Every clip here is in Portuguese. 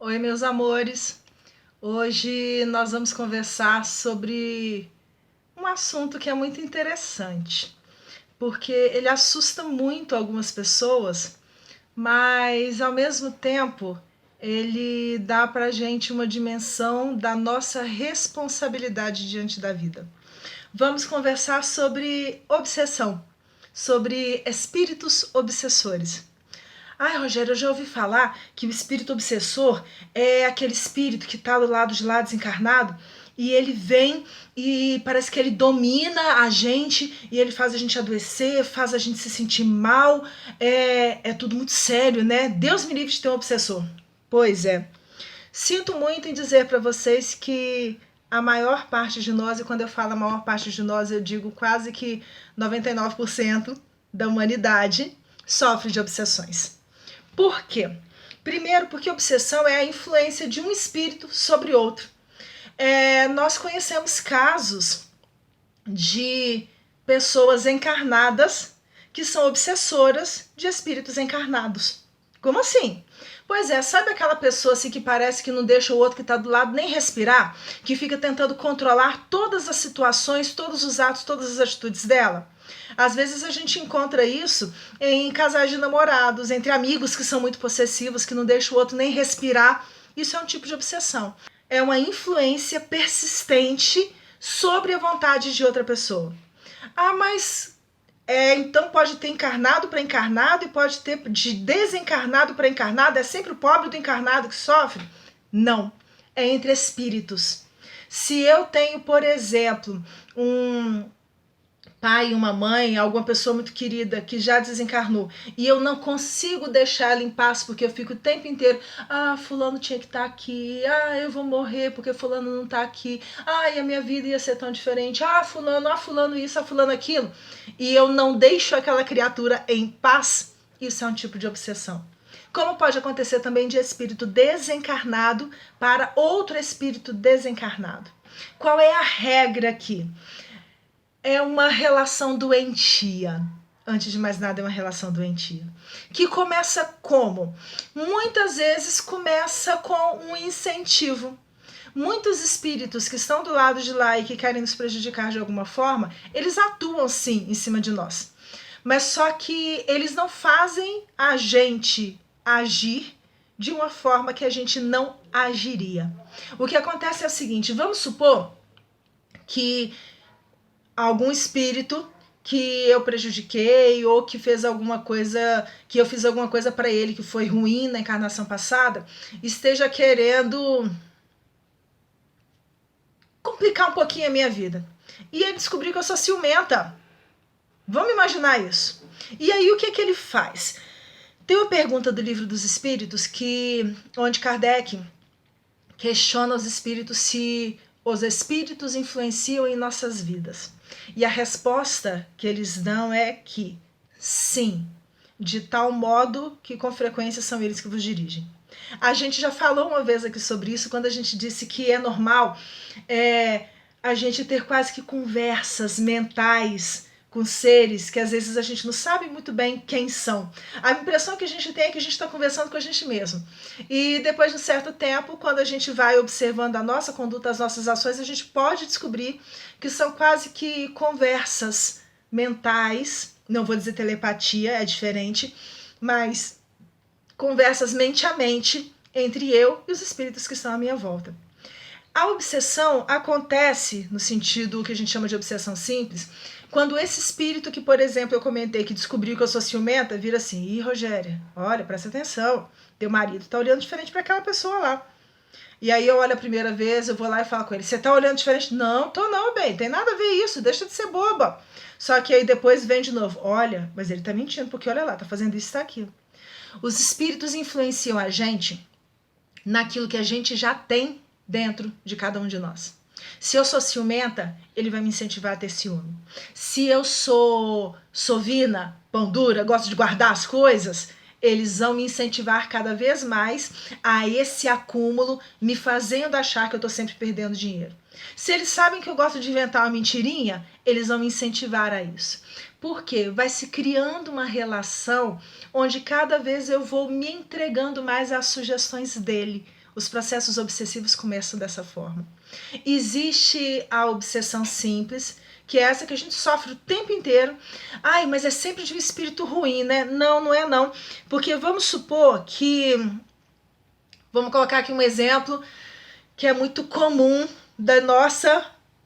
Oi, meus amores. Hoje nós vamos conversar sobre um assunto que é muito interessante, porque ele assusta muito algumas pessoas, mas ao mesmo tempo ele dá pra gente uma dimensão da nossa responsabilidade diante da vida. Vamos conversar sobre obsessão, sobre espíritos obsessores. Ai, Rogério, eu já ouvi falar que o espírito obsessor é aquele espírito que está do lado de lá desencarnado e ele vem e parece que ele domina a gente e ele faz a gente adoecer, faz a gente se sentir mal. É tudo muito sério, né? Deus me livre de ter um obsessor. Pois é. Sinto muito em dizer para vocês que a maior parte de nós, e quando eu falo a maior parte de nós, eu digo quase que 99% da humanidade, sofre de obsessões. Por quê? Primeiro, porque obsessão é a influência de um espírito sobre outro. Nós conhecemos casos de pessoas encarnadas que são obsessoras de espíritos encarnados. Como assim? Pois é, sabe aquela pessoa assim que parece que não deixa o outro que está do lado nem respirar? Que fica tentando controlar todas as situações, todos os atos, todas as atitudes dela? Às vezes a gente encontra isso em casais de namorados, entre amigos que são muito possessivos, que não deixam o outro nem respirar. Isso é um tipo de obsessão. É uma influência persistente sobre a vontade de outra pessoa. Ah, mas então pode ter encarnado para encarnado e pode ter de desencarnado para encarnado? É sempre o pobre do encarnado que sofre? Não. É entre espíritos. Se eu tenho, por exemplo, um pai, uma mãe, alguma pessoa muito querida que já desencarnou e eu não consigo deixar ela em paz porque eu fico o tempo inteiro, fulano tinha que estar aqui, eu vou morrer porque fulano não está aqui, e a minha vida ia ser tão diferente, fulano isso, fulano aquilo, e eu não deixo aquela criatura em paz, isso é um tipo de obsessão. Como pode acontecer também de espírito desencarnado para outro espírito desencarnado. Qual é a regra aqui? É uma relação doentia. Antes de mais nada, é uma relação doentia. Que começa como? Muitas vezes começa com um incentivo. Muitos espíritos que estão do lado de lá e que querem nos prejudicar de alguma forma, eles atuam sim em cima de nós. Mas só que eles não fazem a gente agir de uma forma que a gente não agiria. O que acontece é o seguinte, vamos supor que algum espírito que eu prejudiquei ou que fez alguma coisa, que eu fiz alguma coisa para ele que foi ruim na encarnação passada, esteja querendo complicar um pouquinho a minha vida. E ele descobriu que eu sou ciumenta. Vamos imaginar isso. E aí o que ele faz? Tem uma pergunta do Livro dos Espíritos onde Kardec questiona os espíritos se os espíritos influenciam em nossas vidas. E a resposta que eles dão é que sim, de tal modo que com frequência são eles que vos dirigem. A gente já falou uma vez aqui sobre isso, quando a gente disse que é normal a gente ter quase que conversas mentais com seres que às vezes a gente não sabe muito bem quem são. A impressão que a gente tem é que a gente está conversando com a gente mesmo. E depois de um certo tempo, quando a gente vai observando a nossa conduta, as nossas ações, a gente pode descobrir que são quase que conversas mentais, não vou dizer telepatia, é diferente, mas conversas mente a mente entre eu e os espíritos que estão à minha volta. A obsessão acontece no sentido que a gente chama de obsessão simples, quando esse espírito que, por exemplo, eu comentei que descobriu que eu sou ciumenta, vira assim, Rogéria, olha, presta atenção, teu marido tá olhando diferente para aquela pessoa lá. E aí eu olho a primeira vez, eu vou lá e falo com ele, você tá olhando diferente? Não, tô não, bem, tem nada a ver isso, deixa de ser boba. Só que aí depois vem de novo, olha, mas ele tá mentindo, porque olha lá, tá fazendo isso e tá aquilo. Os espíritos influenciam a gente naquilo que a gente já tem dentro de cada um de nós. Se eu sou ciumenta, ele vai me incentivar a ter ciúme. Se eu sou sovina, pão dura, gosto de guardar as coisas, eles vão me incentivar cada vez mais a esse acúmulo, me fazendo achar que eu estou sempre perdendo dinheiro. Se eles sabem que eu gosto de inventar uma mentirinha, eles vão me incentivar a isso. Por quê? Vai se criando uma relação onde cada vez eu vou me entregando mais às sugestões dele. Os processos obsessivos começam dessa forma. Existe a obsessão simples, que é essa que a gente sofre o tempo inteiro. Ai, mas é sempre de um espírito ruim, né? Não, não é não. Porque vamos supor que... Vamos colocar aqui um exemplo que é muito comum da nossa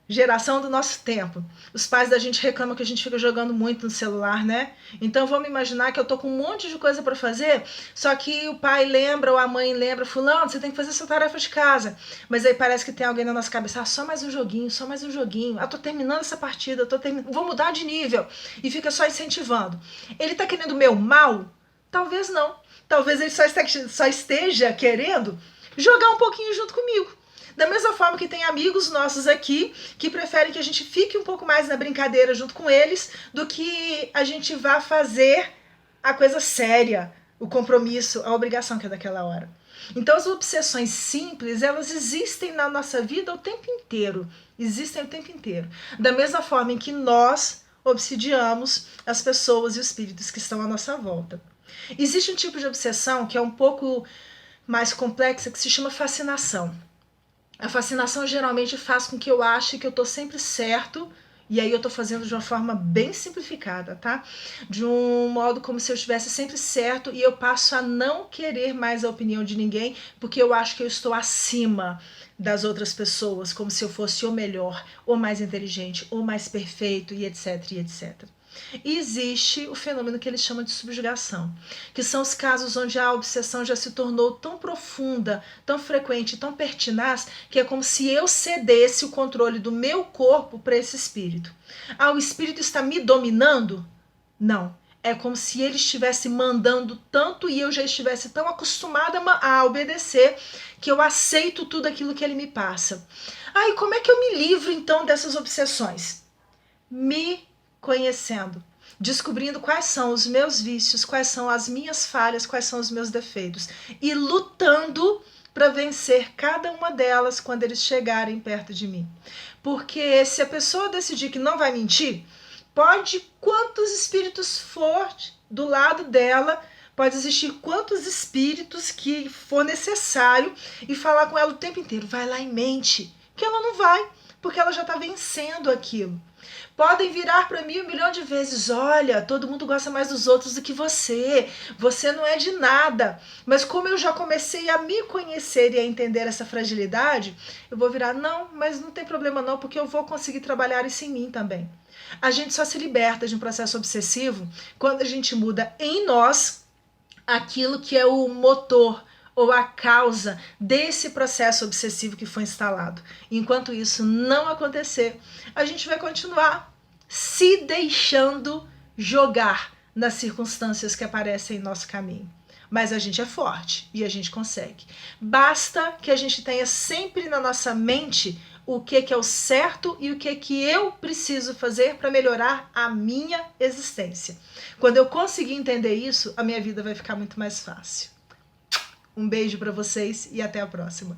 geração, do nosso tempo. Os pais da gente reclamam que a gente fica jogando muito no celular, né? Então vamos imaginar que eu tô com um monte de coisa para fazer, só que o pai lembra ou a mãe lembra, fulano, você tem que fazer sua tarefa de casa. Mas aí parece que tem alguém na nossa cabeça, só mais um joguinho, só mais um joguinho. Tô terminando essa partida, vou mudar de nível. E fica só incentivando. Ele tá querendo o meu mal? Talvez não. Talvez ele só esteja querendo jogar um pouquinho junto comigo. Da mesma forma que tem amigos nossos aqui que preferem que a gente fique um pouco mais na brincadeira junto com eles do que a gente vá fazer a coisa séria, o compromisso, a obrigação que é daquela hora. Então as obsessões simples, elas existem na nossa vida o tempo inteiro. Existem o tempo inteiro. Da mesma forma em que nós obsidiamos as pessoas e os espíritos que estão à nossa volta. Existe um tipo de obsessão que é um pouco mais complexa, que se chama fascinação. A fascinação geralmente faz com que eu ache que eu tô sempre certo, e aí eu tô fazendo de uma forma bem simplificada, tá? De um modo como se eu estivesse sempre certo e eu passo a não querer mais a opinião de ninguém, porque eu acho que eu estou acima das outras pessoas, como se eu fosse o melhor, ou mais inteligente, ou mais perfeito, e etc, e etc. E existe o fenômeno que eles chamam de subjugação, que são os casos onde a obsessão já se tornou tão profunda, tão frequente, tão pertinaz, que é como se eu cedesse o controle do meu corpo para esse espírito. O espírito está me dominando? Não. É como se ele estivesse mandando tanto e eu já estivesse tão acostumada a obedecer que eu aceito tudo aquilo que ele me passa. E como é que eu me livro então dessas obsessões? Me conhecendo, descobrindo quais são os meus vícios, quais são as minhas falhas, quais são os meus defeitos e lutando para vencer cada uma delas quando eles chegarem perto de mim. Porque se a pessoa decidir que não vai mentir, pode quantos espíritos for do lado dela, pode existir quantos espíritos que for necessário e falar com ela o tempo inteiro, vai lá e mente, que ela não vai, porque ela já está vencendo aquilo. Podem virar para mim 1 milhão de vezes, olha, todo mundo gosta mais dos outros do que você não é de nada. Mas como eu já comecei a me conhecer e a entender essa fragilidade, eu vou virar, não, mas não tem problema não, porque eu vou conseguir trabalhar isso em mim também. A gente só se liberta de um processo obsessivo quando a gente muda em nós aquilo que é o motor ou a causa desse processo obsessivo que foi instalado. Enquanto isso não acontecer, a gente vai continuar se deixando jogar nas circunstâncias que aparecem em nosso caminho. Mas a gente é forte e a gente consegue. Basta que a gente tenha sempre na nossa mente o que é o certo e o que eu preciso fazer para melhorar a minha existência. Quando eu conseguir entender isso, a minha vida vai ficar muito mais fácil. Um beijo para vocês e até a próxima.